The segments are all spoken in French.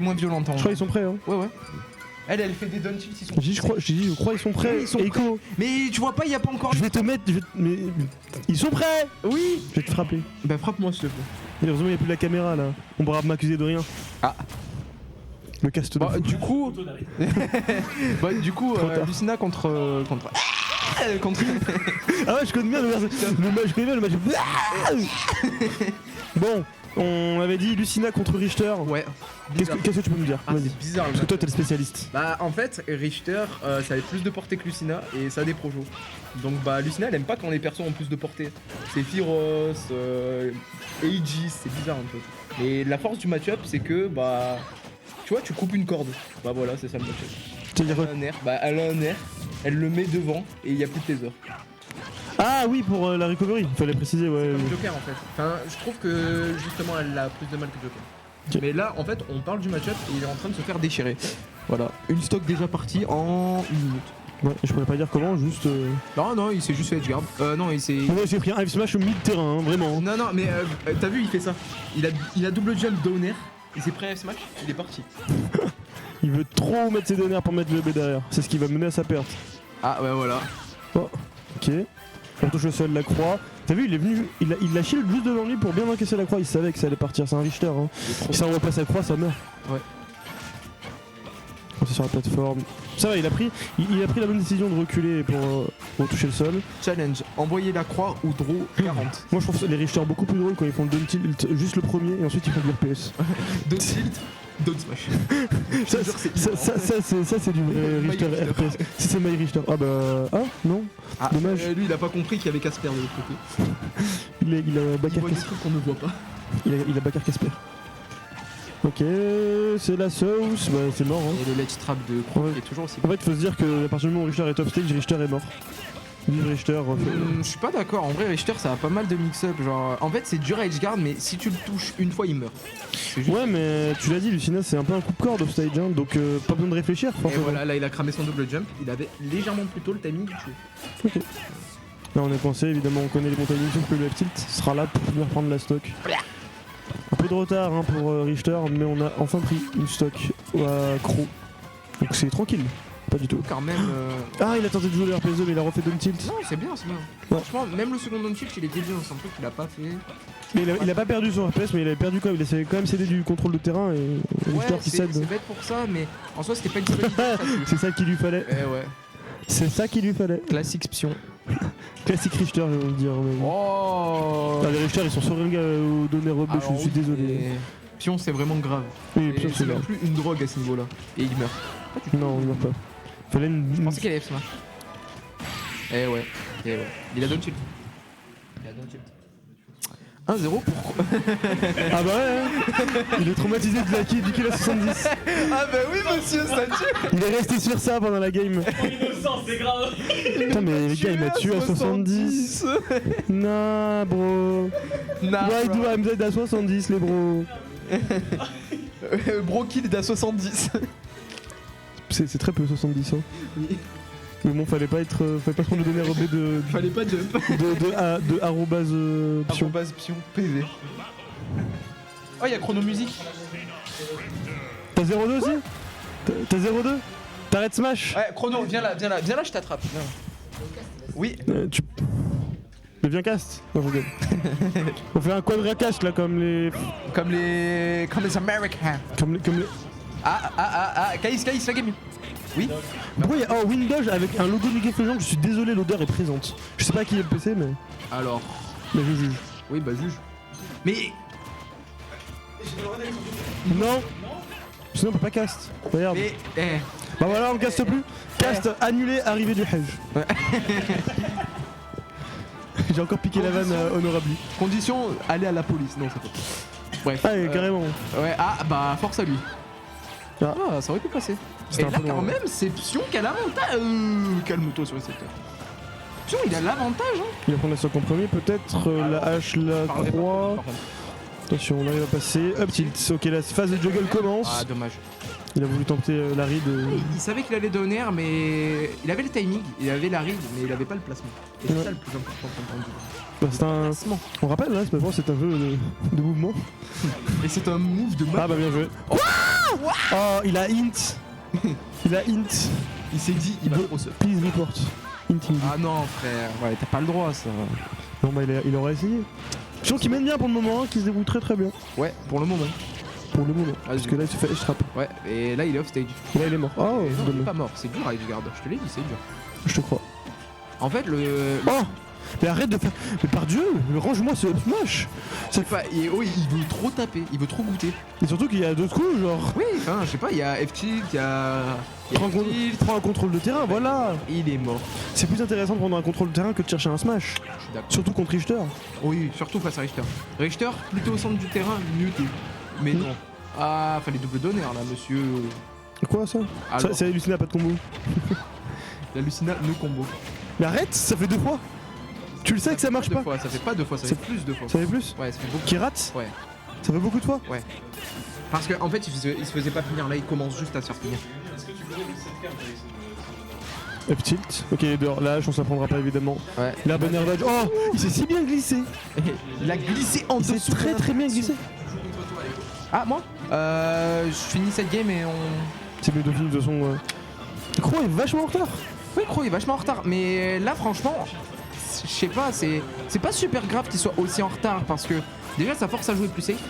moins violente en Je crois qu'ils sont prêts. Hein. Ouais. Elle fait des down tilts, ils sont J'ai dit, je crois ils sont prêts. Oui, ils sont Echo. Mais tu vois pas, il y a pas encore. Je vais te mettre. Mais ils sont prêts. Oui. Je vais te frapper. Bah frappe-moi s'il te plaît. Et heureusement il n'y a plus de la caméra là. On pourra m'accuser de rien. Ah. Le caste de Bah fou. du coup. Lucina contre. contre. Ah ouais, je connais bien le match. Je connais bien le match. Bon, on avait dit Lucina contre Richter. Ouais. Qu'est-ce que tu peux me dire? Ah, Vas-y. c'est bizarre le Parce que match. toi t'es le spécialiste. Bah en fait Richter ça avait plus de portée que Lucina et ça a des projos. Donc bah Lucina elle aime pas quand les persos ont plus de portée. C'est Fyros, Aegis, c'est bizarre un peu. Et la force du match-up c'est que bah tu vois tu coupes une corde. Bah voilà c'est ça le match-up. C'est-à-dire quoi? Elle a un air, elle le met devant et il y a plus de taser. Ah oui, pour la recovery, fallait préciser, ouais. Comme Joker en fait. Enfin je trouve que justement elle a plus de mal que Joker. Ok. Mais là en fait on parle du match-up et il est en train de se faire déchirer. Voilà, une stock déjà partie en une minute. Ouais, je pourrais pas dire comment, juste. Non, il s'est juste fait edgeguard. Non, il s'est. Ouais, j'ai pris un F smash au mid-terrain, hein, vraiment. Non, mais t'as vu, il fait ça. Il a double jump down air. Il s'est prêt à F-smash, il est parti. Il veut trop mettre ses donneurs pour mettre le B derrière. C'est ce qui va mener à sa perte. Ah, ouais, voilà. Oh, ok. On touche le sol, la croix. T'as vu, il est venu. Il a shield juste devant lui pour bien encaisser la croix. Il savait que ça allait partir. C'est un Richter. Hein. Si on repasse la croix, ça meurt. Ouais. On est sur la plateforme. Ça va, il a pris la bonne décision de reculer pour toucher le sol. Challenge, envoyer la croix ou draw 40. Moi je trouve les Richter beaucoup plus drôles quand ils font le down tilt juste le premier et ensuite ils font du RPS. Down tilt, down smash. Ça c'est du vrai Richter RPS. Si c'est My Richter. Ah bah. Ah non. Ah, dommage. Lui il a pas compris qu'il y avait Casper de l'autre côté. Il a Il Bakar voit des Casper. trucs qu'on ne voit pas. Il a Bakar Casper. Ok, c'est la sauce, bah c'est mort hein. Et le ledge trap de croix Ouais. qui est toujours aussi En fait, il faut se dire que à partir du moment où Richter est top stage, Richter est mort. Vive Richter. Je suis pas d'accord, en vrai Richter ça a pas mal de mix-up, genre en fait c'est dur à edgeguard mais si tu le touches une fois il meurt. C'est juste- Ouais, mais tu l'as dit, Lucina, c'est un peu un coupe-corde off stage, hein, donc pas besoin de réfléchir. Et Forcément. voilà, là il a cramé son double jump, il avait légèrement plus tôt le timing du tuer. Ok. Là, on est coincé, évidemment, on connaît les bons timings, sauf que le F-tilt sera là pour venir prendre la stock. Un peu de retard hein, pour Richter, mais on a enfin pris une stock à Crow. Donc c'est tranquille, pas du tout. Quand même. Ah, il a tenté de jouer le RPS2, mais il a refait down tilt. Non, c'est bien, c'est bien. Ouais. Franchement, même le second down tilt, il était bien, c'est un truc qu'il a pas fait. Mais il a pas perdu son RPS, mais il avait perdu quand même. Il a quand même cédé du contrôle de terrain et Richter qui c'est cède. bête pour ça, mais en soi, c'était pas une bonne idée. C'est ça qu'il lui fallait. Ouais. C'est ça qu'il lui fallait. Classique pion. Classique Richter, je vais vous dire. Mais... Oh Ah, les Richter, ils sont sur au donner rebeu, Alors, je suis oui, désolé. et Pion, c'est vraiment grave. Oui, Et Pion, c'est c'est même grave. plus une drogue à ce niveau-là. Et il meurt. Non, on meurt pas. Fallait une. Je pensais qu'il allait F-smash. Eh ouais. Il a down tilt. 1-0 pourquoi? Ah bah ouais, hein. Il est traumatisé du kill à 70. Ah bah oui monsieur, ça tue. Il est resté sur ça pendant la game. Innocent, c'est grave. Putain, mais les gars, il m'a tué à 70. Nah, bro. Nah, Why bro. do I'm dead à 70, les bros? Bro kill à 70. C'est très peu 70, hein. Oui. Mais bon, fallait pas se prendre le donner rebeu de Fallait pas jump. de arrobase pion. Arrobase pion PV. Oh, y'a chrono musique. T'as 0-2 aussi? T'as 0-2? T'arrêtes Smash? Ouais, chrono, viens là, je t'attrape. Viens là. Oui. Tu... Mais viens cast. Non, je rigole. On fait un quadra cast là comme les... Comme les Américains. Comme les... Ah, Caïs, la game. Oui. Pourquoi il y a un Windows avec un logo League of Legends? Je suis désolé, l'odeur est présente. Je sais pas qui est le PC, mais... Alors. Mais je juge. Oui, bah juge. Mais. Non. Sinon on peut pas cast. Regarde. Mais. Bah voilà, on caste plus. Cast annulé, arrivée du Hedge. Ouais. J'ai encore piqué la vanne honorably. Condition, aller à la police. Non, c'est pas. Bref. Ah, carrément. Ouais, bah force à lui. Ah. Ah, ça aurait pu passer. C'était Et un là, peu quand loin. même, c'est Pion qui a l'avantage. Calme-toi sur le secteur. Pion, il a l'avantage, hein. Il va prendre la stock en premier, peut-être. La hache, la Parlez pas, croix. par contre. Attention, on arrive à passer. Up tilt. Ok, la phase de juggle commence. Ah, dommage. Il a voulu tenter la ride. Il savait qu'il allait donner, mais il avait le timing, il avait la ride, mais il avait pas le placement. Et c'est Ouais. ça le plus important pour le Bah, c'est un... placement. On rappelle, là, c'est un jeu de mouvement. Et c'est un move de Ah bah bien joué. Oh, il a int. Il a int. Il s'est dit, il va trop se. Please report. Int. Ah non, frère, ouais, t'as pas le droit, ça. Non, bah il aurait essayé. Je trouve qu'il mène bien pour le moment, qu'il se débrouille très très bien. Ouais, pour le moment. Pour le moment. Parce que là, il se fait trap. Ouais, et là, il est off stage. Et là, il est mort. Oh, Non, il est dommage. pas mort, c'est dur avec Garde, je te l'ai dit, c'est dur. Je te crois. En fait, Oh, mais arrête de faire. Mais par Dieu, range-moi ce smash. c'est pas. Oui, il veut trop taper, il veut trop goûter. Et surtout qu'il y a d'autres coups, genre. Oui, enfin, je sais pas, il y a F-Tilt, il y a. Prends un contrôle de terrain, voilà. Il est mort. C'est plus intéressant de prendre un contrôle de terrain que de chercher un smash. Je suis d'accord. Surtout contre Richter. Oui, surtout face à Richter. Richter, plutôt au centre du terrain, mieux t'es. Mais non. Ah, fallait double donner là, monsieur. Quoi ça Alors. C'est halluciné, pas de combo. La Lucina no combo. Mais arrête, ça fait 2 fois. Tu le sais que ça marche deux pas. fois, ça fait pas 2 fois, ça fait plus de fois. Ça fait plus. Ouais, ça fait beaucoup. Qui rate. Ouais. Ça fait beaucoup de fois. Ouais. Parce qu'en fait, il se faisait pas finir, là il commence juste à se faire finir. Up tilt. Ok, il est dehors. Lâche, on s'apprendra pas évidemment. Ouais. La bonne air dodge. Oh, il s'est si bien glissé. Il a glissé en Il s'est dessous. très très bien glissé. Ah, moi je finis cette game et on. C'est mieux de finir de toute façon. Croix est vachement en retard. Oui, Crow est vachement en retard, mais là franchement, je sais pas, c'est pas super grave qu'il soit aussi en retard parce que déjà ça force à jouer plus safe,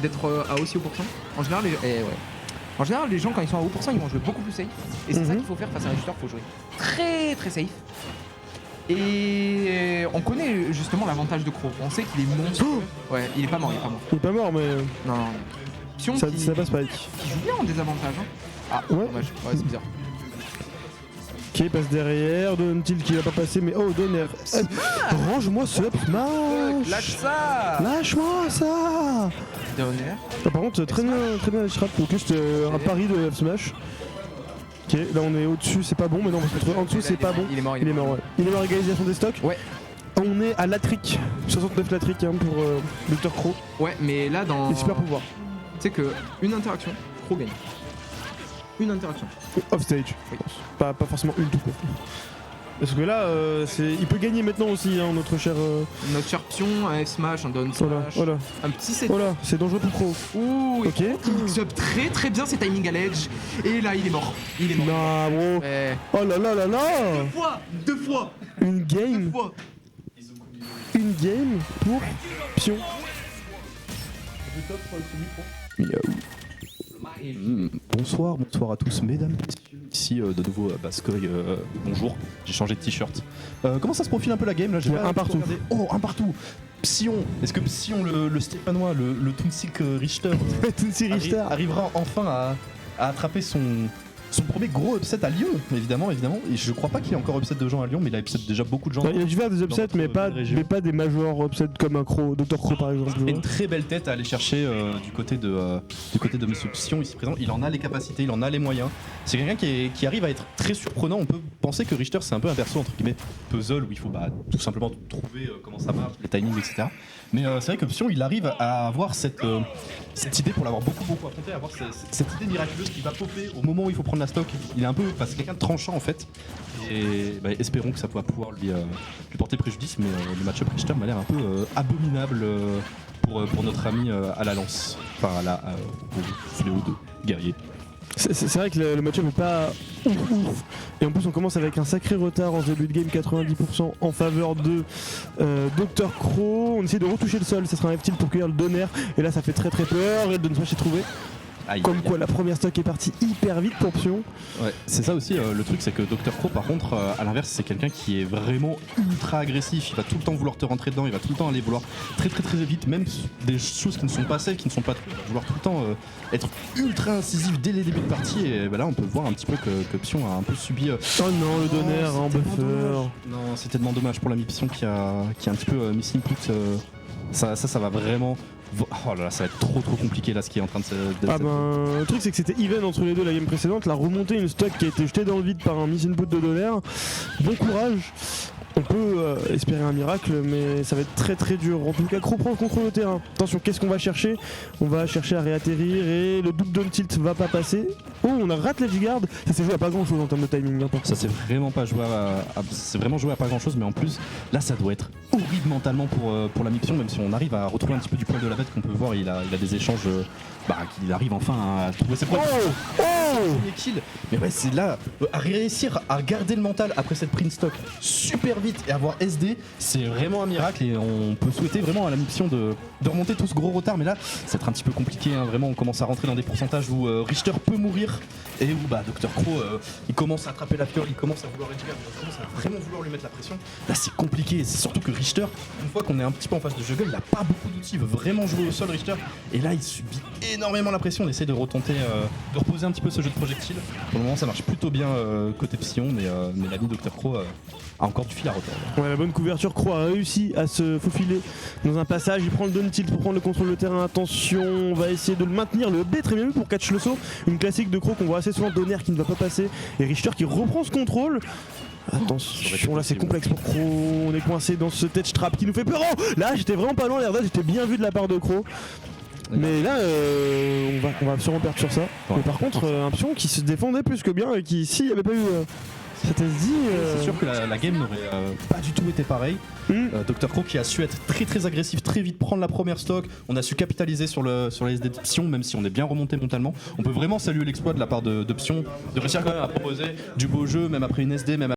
d'être à aussi haut pourcent. En général, En général, les gens quand ils sont à haut pourcent, ils vont jouer beaucoup plus safe. Et c'est ça qu'il faut faire face à un Richter, faut jouer très très safe. Et on connaît justement l'avantage de Crow. On sait qu'il est monstrueux. Ouais, il est pas mort, il est pas mort. Il est pas mort, mais Non. Pion ça qui passe pas. joue bien en désavantage. Hein. Ah, Ouais. dommage. Ouais, c'est bizarre. Ok, passe derrière. Dontil qui va pas passer, mais oh, Donner. Range-moi ce up smash. Lâche ça. Lâche-moi ça. Donner. Ah, par contre, très bien le trap. Ok, c'était un pari de up smash. Ok, là on est au-dessus, c'est pas bon, mais non, parce que en dessous c'est pas bon. Il est mort, Il est mort, ouais. Il est mort, égalisation des stocks. Ouais. On est à Latrick, 69 Latrick hein, pour Dr. Crow. Ouais, mais là dans. Et super pouvoir. Tu sais que une interaction, Crow gagne. Une interaction. Off stage. Oui. Pas forcément une tout court. Parce que là, il peut gagner maintenant aussi, hein, notre cher. Notre cher pion, un F smash, un down Voilà, smash, voilà. un petit set. Voilà, c'est dangereux pour Crow. Ouh, Ok. il sub très très bien ses timing à l'edge. Et là, il est mort. Il est mort. Nah, bro. Ouais. Oh là là là là. Deux fois. Une game. Une game pour Pion. Bonsoir à tous, mesdames, messieurs. Ici de nouveau Bascoy, bonjour, j'ai changé de t-shirt. Comment ça se profile un peu la game là? J'ai Ouais, pas un partout. regardé. Oh, un partout. Psion, est-ce que Psion, le Stéphanois, le Tunsik Richter, Tunsi Richter. arrivera enfin à attraper son premier gros upset à Lyon, évidemment, et je crois pas qu'il y ait encore upset de gens à Lyon, mais il a upset déjà beaucoup de gens. Il a dû faire des upsets, notre mais pas des majors upsets comme un Crow, Dr. Crow par exemple. Et une très belle tête à aller chercher du côté de Monsieur Psion ici présent. Il en a les capacités, il en a les moyens. C'est quelqu'un qui arrive à être très surprenant. On peut penser que Richter c'est un peu un perso entre guillemets puzzle où il faut tout simplement trouver comment ça marche, les timings, etc. Mais c'est vrai que Psion il arrive à avoir cette idée pour l'avoir beaucoup affronté, à avoir cette idée miraculeuse qui va popper au moment où il faut prendre la stock. Il est un peu, c'est quelqu'un de tranchant en fait. Et espérons que ça va pouvoir lui porter préjudice. Mais le match-up Richter m'a l'air un peu abominable pour notre ami à la lance, enfin au fléau de guerrier. C'est vrai que le match-up n'est pas ouf. Et en plus on commence avec un sacré retard en ce début de game, 90% en faveur de Dr. Crow. On essaie de retoucher le sol, ça sera un F-tilt pour cueillir le donner. Et là ça fait très très peur, et le donner est trouvé. Comme quoi la première stock est partie hyper vite pour Pion. Ouais, c'est ça aussi le truc, c'est que Dr. Crow par contre à l'inverse c'est quelqu'un qui est vraiment ultra agressif, il va tout le temps vouloir te rentrer dedans, il va tout le temps aller vouloir très vite, même des choses qui ne sont pas safe, qui ne sont pas il va vouloir tout le temps être ultra incisif dès les débuts de partie. Et là on peut voir un petit peu que Pion a un peu subi oh non, le donner en buffer. Non, c'est tellement dommage pour l'ami Pion qui a un petit peu missing put. Ça va vraiment. Oh là là, ça va être trop compliqué là ce qui est en train de se. Le truc c'est que c'était even entre les deux la game précédente. La remontée, une stock qui a été jetée dans le vide par un missing put de donner. Bon courage. On peut espérer un miracle, mais ça va être très très dur. En tout cas, Crow prend le contrôle au terrain. Attention, qu'est-ce qu'on va chercher? On va chercher à réatterrir et le double down tilt va pas passer. Oh, on a raté l'edgeguard. Ça s'est joué à pas grand chose en termes de timing. Hein, Ça c'est vraiment pas joué c'est vraiment joué à pas grand chose, mais en plus là ça doit être horrible mentalement pour la Mipsion, même si on arrive à retrouver un petit peu du poil de la bête qu'on peut voir, il a des échanges qu'il arrive enfin à trouver ses premiers kills. Mais ouais, c'est là à réussir à garder le mental après cette print stock super vite et avoir SD, c'est vraiment un miracle et on peut souhaiter vraiment à la Mipsion de remonter tout ce gros retard, mais là ça va être un petit peu compliqué, hein, vraiment on commence à rentrer dans des pourcentages où Richter peut mourir et où Dr. Crow il commence à attraper la fiole, il commence à vouloir edgeguard, il commence à vraiment vouloir lui mettre la pression. Là c'est compliqué, c'est surtout que Richter, une fois qu'on est un petit peu en face de juggle, il a pas beaucoup d'outils, il veut vraiment jouer au sol Richter, et là il subit énormément la pression, on essaie de retenter, de reposer un petit peu ce jeu de projectile. Pour le moment ça marche plutôt bien côté Psion, mais l'ami Dr. Crow a encore du fil à retordre. Ouais, la bonne couverture, Crow a réussi à se faufiler dans un passage, il prend le down tilt pour prendre le contrôle de terrain, attention, on va essayer de le maintenir, le B très bien vu pour catch le saut, une classique de Crow qu'on voit assez souvent, Donner qui ne va pas passer, et Richter qui reprend ce contrôle. Attention, là c'est complexe pour Crow, on est coincé dans ce tech trap qui nous fait peur. Oh, là j'étais vraiment pas loin, l'air j'étais bien vu de la part de Crow. Mais là, on va sûrement perdre sur ça. Mais par contre, un Psion qui se défendait plus que bien et qui, s'il n'y avait pas eu cet SD. C'est sûr que la game n'aurait pas du tout été pareille. Dr. Crow qui a su être très très agressif, très vite prendre la première stock. On a su capitaliser sur les SD de Psion, même si on est bien remonté mentalement. On peut vraiment saluer l'exploit de la part de Psion, de réussir quand même à proposer du beau jeu, même après une SD, même